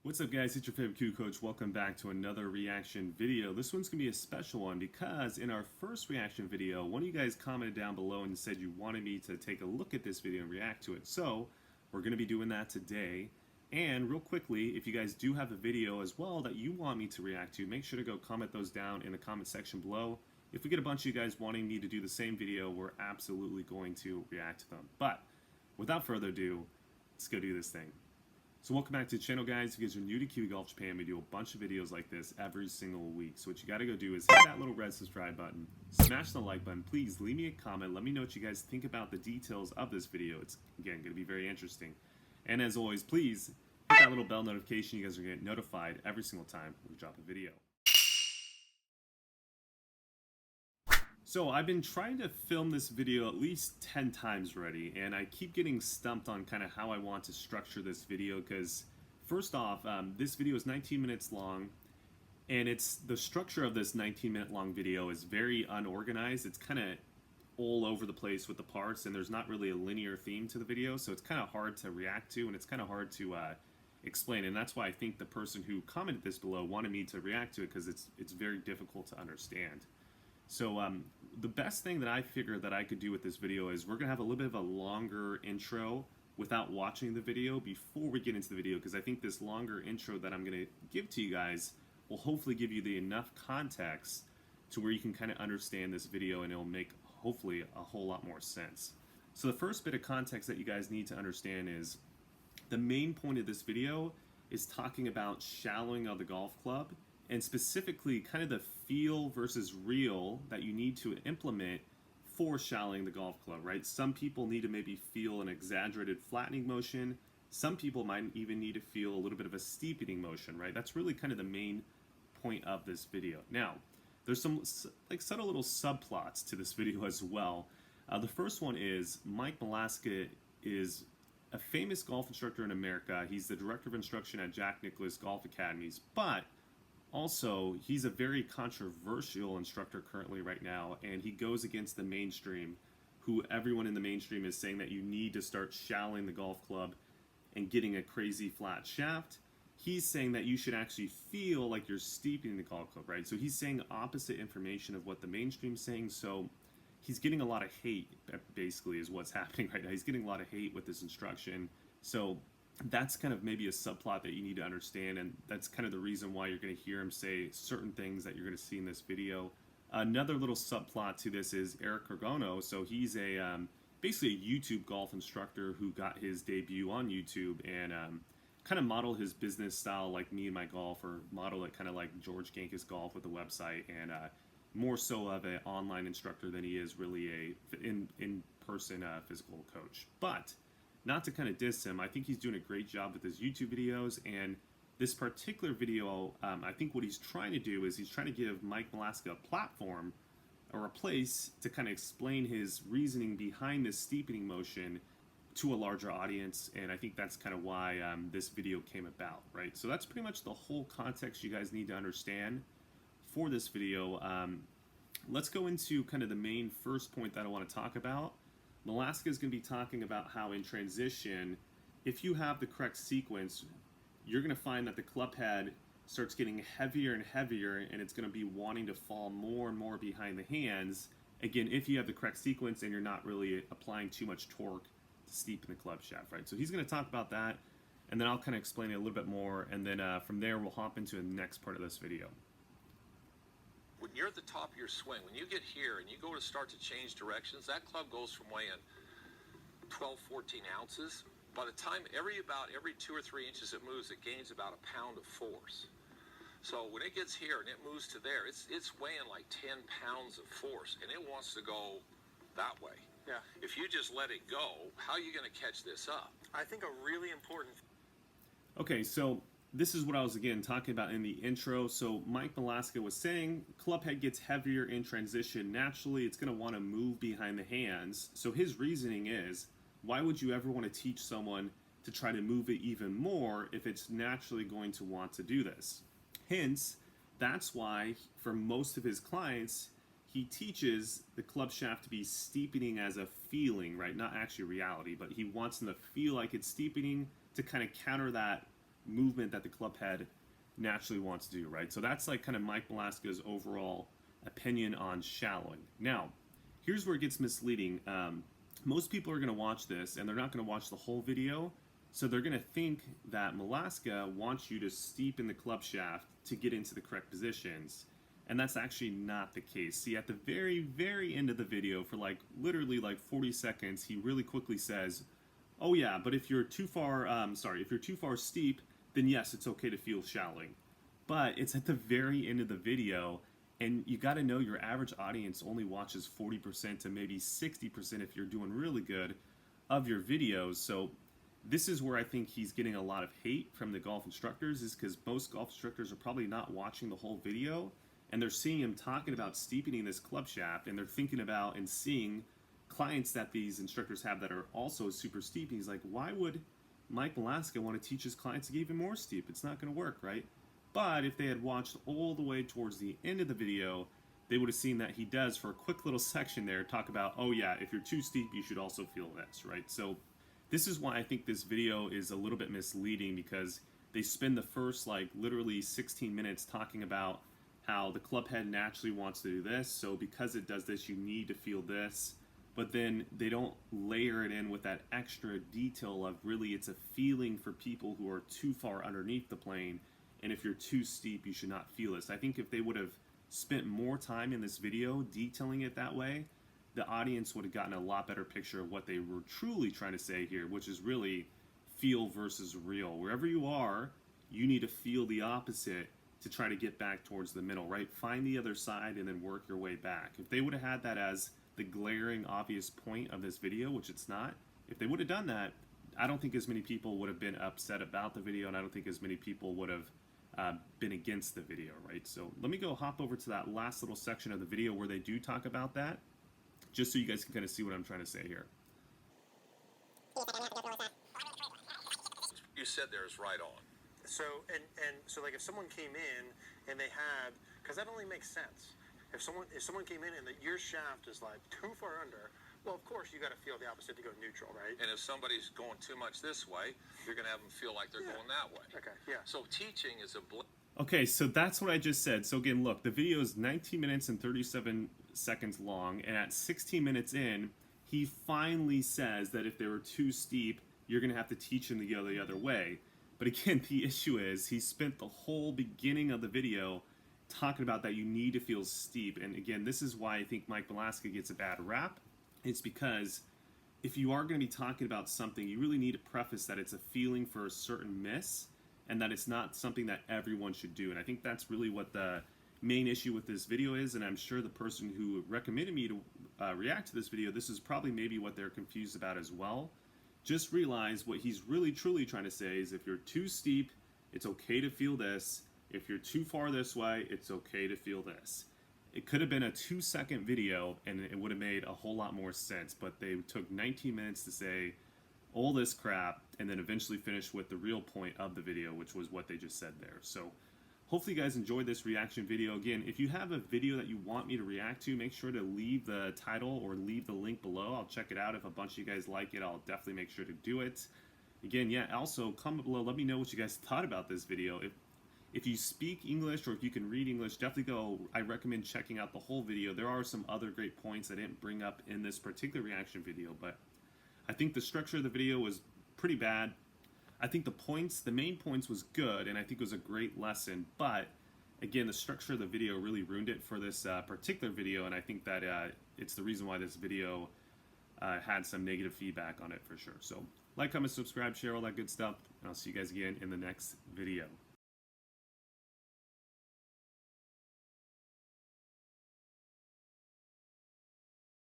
What's up guys, it's your favorite Q coach. Welcome back to another reaction video. This one's gonna be a special one because in our first reaction video, one of you guys commented down below and said you wanted me to take a look at this video and react to it. So we're gonna be doing that today. And real quickly, if you guys do have a video as well that you want me to react to, make sure to go comment those down in the comment section below. If we get a bunch of you guys wanting me to do the same video, we're absolutely going to react to them. But without further ado, let's go do this thing. So welcome back to the channel, guys. If you guys are new to Kiwi Golf Japan, we do a bunch of videos like this every single week. So what you gotta go do is hit that little red subscribe button, smash the like button, please leave me a comment, let me know what you guys think about the details of this video. It's, again, gonna be very interesting. And as always, please hit that little bell notification. You guys are gonna get notified every single time we drop a video. So I've been trying to film this video at least 10 times already, and I keep getting stumped on kind of how I want to structure this video because first off, this video is 19 minutes long, and it's the structure of this 19-minute long video is very unorganized. It's kind of all over the place with the parts, and there's not really a linear theme to the video, so it's kind of hard to react to, and it's kind of hard to explain, and that's why I think the person who commented this below wanted me to react to it because it's very difficult to understand. So the best thing that I figured that I could do with this video is we're going to have a little bit of a longer intro without watching the video before we get into the video, because I think this longer intro that I'm going to give to you guys will hopefully give you the enough context to where you can kind of understand this video, and it'll make hopefully a whole lot more sense. So the first bit of context that you guys need to understand is the main point of this video is talking about shallowing of the golf club, and specifically kind of the feel versus real that you need to implement for shallowing the golf club, right? Some people need to maybe feel an exaggerated flattening motion. Some people might even need to feel a little bit of a steepening motion, right? That's really kind of the main point of this video. Now, there's some like subtle little subplots to this video as well. The first one is Mike Malaska is a famous golf instructor in America. He's the director of instruction at Jack Nicklaus Golf Academies, but also, he's a very controversial instructor currently right now, and he goes against the mainstream, who everyone in the mainstream is saying that you need to start shallowing the golf club and getting a crazy flat shaft. He's saying that you should actually feel like you're steepening the golf club, right? So he's saying opposite information of what the mainstream's saying, so he's getting a lot of hate, basically, is what's happening right now. He's getting a lot of hate with this instruction, so that's kind of maybe a subplot that you need to understand, and that's kind of the reason why you're going to hear him say certain things that you're going to see in this video. Another little subplot to this is Eric Cargono. So he's a basically a YouTube golf instructor who got his debut on YouTube and kind of modeled his business style like Me and My Golf, or model it kind of like George Gankis Golf with a website, and more so of an online instructor than he is really a in-person physical coach. But not to kind of diss him, I think he's doing a great job with his YouTube videos, and this particular video, I think what he's trying to do is he's trying to give Mike Malaska a platform or a place to kind of explain his reasoning behind this steepening motion to a larger audience, and I think that's kind of why this video came about, right? So that's pretty much the whole context you guys need to understand for this video. Let's go into kind of the main first point that I want to talk about. Malaska is going to be talking about how in transition, if you have the correct sequence, you're going to find that the club head starts getting heavier and heavier, and it's going to be wanting to fall more and more behind the hands. Again, if you have the correct sequence and you're not really applying too much torque to steepen the club shaft, right? So he's going to talk about that, and then I'll kind of explain it a little bit more, and then from there we'll hop into the next part of this video. When you're at the top of your swing, when you get here and you go to start to change directions, that club goes from weighing 12, 14 ounces. By the time every 2 or 3 inches it moves, it gains about a pound of force. So when it gets here and it moves to there, it's weighing like 10 pounds of force, and it wants to go that way. Yeah. If you just let it go, how are you going to catch this up? I think a really important... Okay, so this is what I was, again, talking about in the intro. So Mike Malaska was saying club head gets heavier in transition. Naturally, it's going to want to move behind the hands. So his reasoning is, why would you ever want to teach someone to try to move it even more if it's naturally going to want to do this? Hence, that's why for most of his clients, he teaches the club shaft to be steepening as a feeling, right? Not actually reality, but he wants them to feel like it's steepening to kind of counter that movement that the club head naturally wants to do, right? So that's like kind of Mike Malaska's overall opinion on shallowing. Now, here's where it gets misleading. Most people are going to watch this and they're not going to watch the whole video, so they're going to think that Malaska wants you to steepen the club shaft to get into the correct positions, and that's actually not the case. See, at the very end of the video, for like literally like 40 seconds, he really quickly says, oh yeah, but if you're too far, if you're too far steep, then yes, it's okay to feel shallowing. But it's at the very end of the video, and you got to know your average audience only watches 40% to maybe 60% if you're doing really good of your videos. So this is where I think he's getting a lot of hate from the golf instructors, is because most golf instructors are probably not watching the whole video, and they're seeing him talking about steepening this club shaft, and they're thinking about and seeing clients that these instructors have that are also super steep. And he's like, why would Mike Malaska want to teach his clients to get even more steep? It's not going to work, right? But if they had watched all the way towards the end of the video, they would have seen that he does, for a quick little section there, talk about, oh yeah, if you're too steep, you should also feel this, right? So this is why I think this video is a little bit misleading, because they spend the first like literally 16 minutes talking about how the club head naturally wants to do this, so because it does this, you need to feel this. But then they don't layer it in with that extra detail of really it's a feeling for people who are too far underneath the plane, and if you're too steep, you should not feel this. I think if they would have spent more time in this video detailing it that way, the audience would have gotten a lot better picture of what they were truly trying to say here, which is really feel versus real. Wherever you are, you need to feel the opposite to try to get back towards the middle, right? Find the other side and then work your way back. If they would have had that as the glaring obvious point of this video, which it's not, if they would have done that, I don't think as many people would have been upset about the video, and I don't think as many people would have been against the video, right? So let me go hop over to that last little section of the video where they do talk about that, just so you guys can kind of see what I'm trying to say here. You said there is right on. So so like if someone came in and they had, because that only makes sense. If someone came in and your shaft is like too far under, well, of course you got to feel the opposite to go neutral, right? And if somebody's going too much this way, you're going to have them feel like they're going that way. Okay, yeah. So teaching is a Okay, so that's what I just said. So again, look, the video is 19 minutes and 37 seconds long, and at 16 minutes in, he finally says that if they were too steep, you're going to have to teach them to go the other way. But again, the issue is he spent the whole beginning of the video talking about that you need to feel steep. And again, this is why I think Mike Malaska gets a bad rap. It's because if you are going to be talking about something, you really need to preface that it's a feeling for a certain miss, and that it's not something that everyone should do. And I think that's really what the main issue with this video is, and I'm sure the person who recommended me to react to this video, this is probably maybe what they're confused about as well. Just realize what he's really truly trying to say is if you're too steep, it's okay to feel this. If you're too far this way, it's okay to feel this. It could have been a 2-second video and it would have made a whole lot more sense, but they took 19 minutes to say all this crap and then eventually finish with the real point of the video, which was what they just said there. So hopefully you guys enjoyed this reaction video. Again, if you have a video that you want me to react to, make sure to leave the title or leave the link below. I'll check it out. If a bunch of you guys like it, I'll definitely make sure to do it. Again, yeah, also comment below. Let me know what you guys thought about this video. If you speak English or if you can read English, definitely go. I recommend checking out the whole video. There are some other great points I didn't bring up in this particular reaction video, but I think the structure of the video was pretty bad. I think the main points was good, and I think it was a great lesson, but again, the structure of the video really ruined it for this particular video, and I think that it's the reason why this video had some negative feedback on it for sure. So like, comment, subscribe, share, all that good stuff, and I'll see you guys again in the next video.